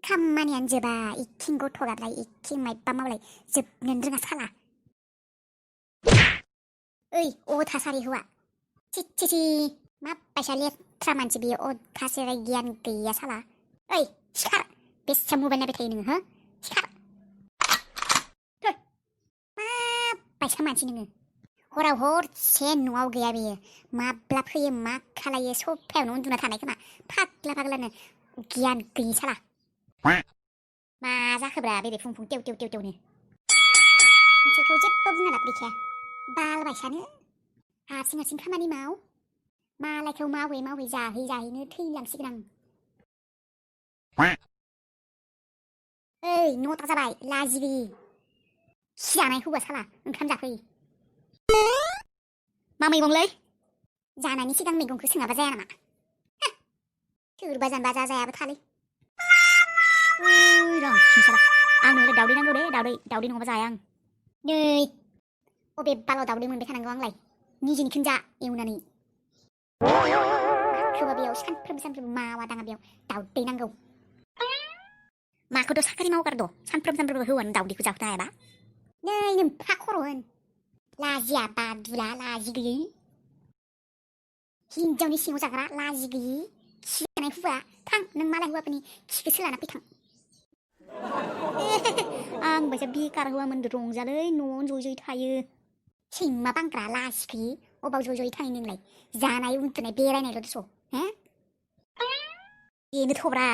खामानियानो जोबा इथिं गथ' गाबलाय इथिं मायबा मावलाय जोबनोनो रोङा साला। ओइ अ थासारि हौवा चिचिचि मा बायसा लेथ्रा मानसि बियो अधासेराय गियान गैया साला। ओइ सिखार बेसे मबाइल नायबाय थायो नोङो हो सिखार मा बायसा मानसि नोङो हराव हरसे न'आव गैया बेयो माब्ला फैयो मा खालायो सफायावनो उन्दुना थानाय खोमा फाग्ला फाग्लानो गियान गैयि साला। मा जाखोब्रा बेरे फुं फुं टेव टेव टेव टेवनो नोंसोरखौ जेबो बुंना लाब गैखाया बाल बायसानो हारसिं हारसिं खामानि माव मालायखौ मावै मावै जाहै जाहैनो थैलांसिगोन आं। ओइ न'था जाबाय लाजिबि खिजानाय हौवा साला ओंखाम जाफै। मा मैगंलै जानायनि सिगां मैगंखौ सोङाबा जाया नामा सोरबा जानबा जाजायाबो थालै। र' खिसारा आंनो दावदै नांगौ दे दावदै नङाबा जाया आं। नै अबे बालाव दावदै मोनबाय थानांगौ आंलाय निजेनिखौनो जा एवनानै माखौबा बेयाव सानफ्रोमबो मावा दाङा बेयाव दावदै नांगौ। माखौथ' साख्रि मावगारद' सानफ्रोमबो हौवानो दावदैखौ जाहोनो हायाबा। नै नोमफा खर' होन लाजिया बादुला लाजि गैयै हिनजावनि सिङाव जाग्रा लाजि गैयै खि जानाय हुआ थां नों मालाय हौवाफोरनि खिखौ सोलाना फैथां। आं बायसा बेकार हौवामोन रंजालै न'आवनो ज'यै थायो सैमा बांग्रा लाजि गैयै अबाव ज'यै थायो नोंलाय जानाय उन्दुनाय बेरायनायल' दस' हो बेनो थ'ब्रा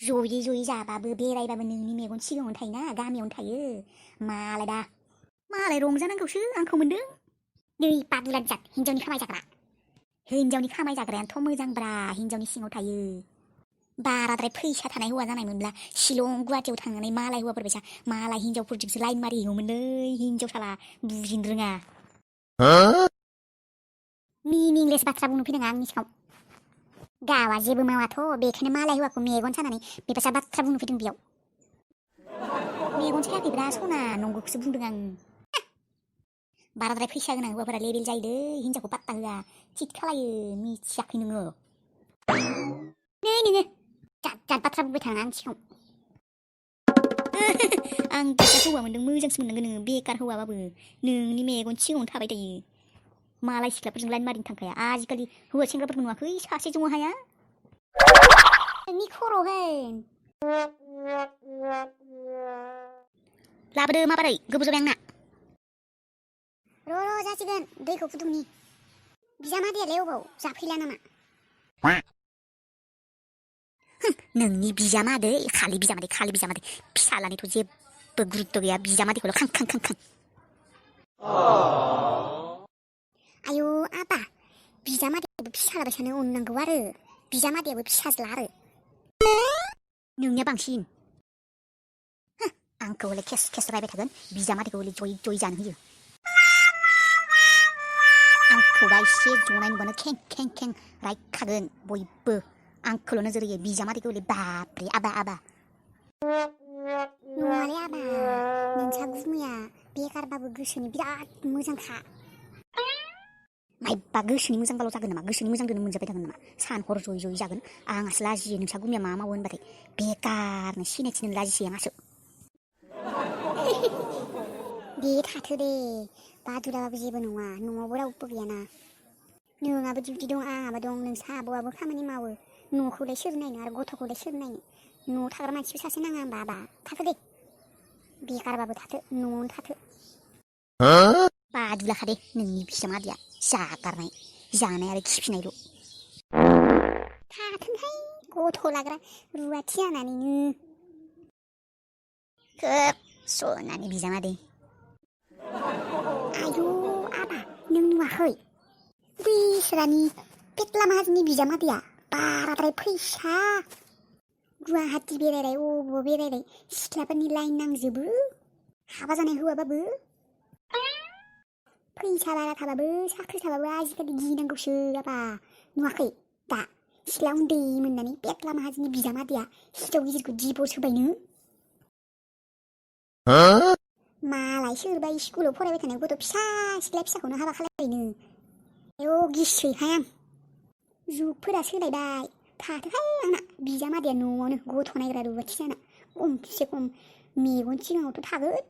ज'यै जाबाबो बेरायबाबो नोंनि मेगन सिगाङावनो थायोना गामियावनो थायो मालाय रंजानांगौसो आंखौ मोनदों। नै बादुला जात हिनजावनि खामाय जाग्रायानोथ' मोजांब्रा हिनजावनि सिङाव थायो बाराद्राय फैसा थानाय हौवा जानायमोनब्ला शिलं गुवाहाटियाव थांनानै मालाय हौवाफोर बायसा मालाय हिनजावफोरजोंसो लाइन मारिहैगौमोनलै हिनजाव साला बुजिनो रोङा मिनिंलेस बाथ्रा बुंनो फैनाङा आंनि सिगाङाव गावा जेबो मावाथ' बेखायनो मालाय हौवाखौ मेगन सानानै बेबायसा बाथ्रा बुंनो फैदों बेयाव। मेगन सायाखैब्रा सना नंगौखौसो बुंदों आं। बाराद्राय फैसा गोनां हौवाफोरा लेबेल जायोलै हिनजावखौ पात्ता होआ चिट खालायो मिथियाखै नोङो। नै नोङो जात बाथ्रा बुंबाय थाङा आंनि सिगाङाव। आं दासो हौवा मोनदों मोजांसो मोननांगोन नोङो बेकार हौवाबाबो नोंनि मेगन सिगाङावनो थाबाय थायो मालाय सिख्लाफोरजों लाइन मारिनो थांखाया आजिखालि हौवा सेंग्राफोरखौ नुवाखै सासे दङ हाया नोंनि खर' होन लाबोदो माबारै गोबाव जाबाय आंना। र' जासिगोन दैखौ फुदुंनि बिजामादैयालाय अबाव जाफैला नामा? नोंनि बिजामादै खालि बिजामादै फिसालानिथ' जेबो गुरुत्त' गैया बिजामादैखौल' खां आयु आबा बिजामादैयाबो फिसालाबायसानो अननांगौ आरो बिजामादैयाबो फिसाज्ला आरो नोंनिया बांसिन आंखौ हले केस रायबाय थागोन बिजामादैखौ हले जय जानो होयो आंखौबा एसे जनाय नुबानो खें रायखागोन बयबो आंखौल' नोजोर होयो बिजामादैखौ हले बाबरे आबा नङालै आबा नोंसा गुमैया बेकारबाबो गोसोनि बिराद मोजांखा मायबा गोसोनि मोजांबाल' जागोन नामा गोसोनि मोजांजोंनो मोनजाबाय थागोन नामा सान हर ज'यै जागोन आंहासो लाजियो नोंसा गुमैया मा मावो होनबाथाय बेकारनो सिनायथिनो लाजिसै आंहासो। दे थाथो दे बादुलाबाबो जेबो नङा न'आवबो रावबो गैयाना नोंहाबो डिउटि दं आंहाबो दं नोंसा आब'आबो खामानि मावो न'खौलाय सोर नायनो आरो गथ'खौलाय सोर नायनो न'आव थाग्रा मानसिबो सासे नाङा होनबा आबा थाथो दे बेकारबाबो थाथो न'आवनो थाथो बादुलाखा दे नोंनि बिजामादैया जागारनाय जानाय आरो खिफिनायल' थाथोंहाय गथ' लाग्रा रुवाथि जानानैनो खोब सनानि बिजामादै। आयु आबा नों नुवाखै बैसोरानि पेट्ला माहाजोननि बिजामादैया बाराद्राय फैसा गुवाहाटि बेरायनाय अबाव बेरायनाय सिख्लाफोरनि लाइन नांजोबो हाबा जानाय हौवाबाबो फैसा बारा थाबाबो साख्रि थाबाबो आजिखालि गिनांगौसो आबा नुवाखै दा सिख्ला उन्दै मोननानै पेट्ला माहाजोननि बिजामादैया हिनजाव गिदिरखौ दिभर्स होबायनो मालाय सोरबा स्कुलाव फरायबाय थानाय गथ' फिसा सिख्ला फिसाखौनो हाबा खालामबायनो आयौ गिसैहाय आं जुगफोरा सोलायबाय थाथोहाय आंना बिजामादैया न'आवनो गथ' नायग्रा रुवाथि जाना खमसे खम मेगन सिगाङावथ' थागोन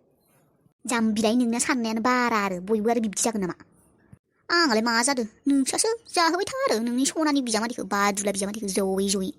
जाम्बिलाय नोंना साननायानो बारा आरो बयबो आरो बिब्दि जागोन नामा आंलाय मा जादों नोंस्रासो जाहोबाय था आरो नोंनि सनानि बिजामादैखौ बादुला बिजामादैखौ जयै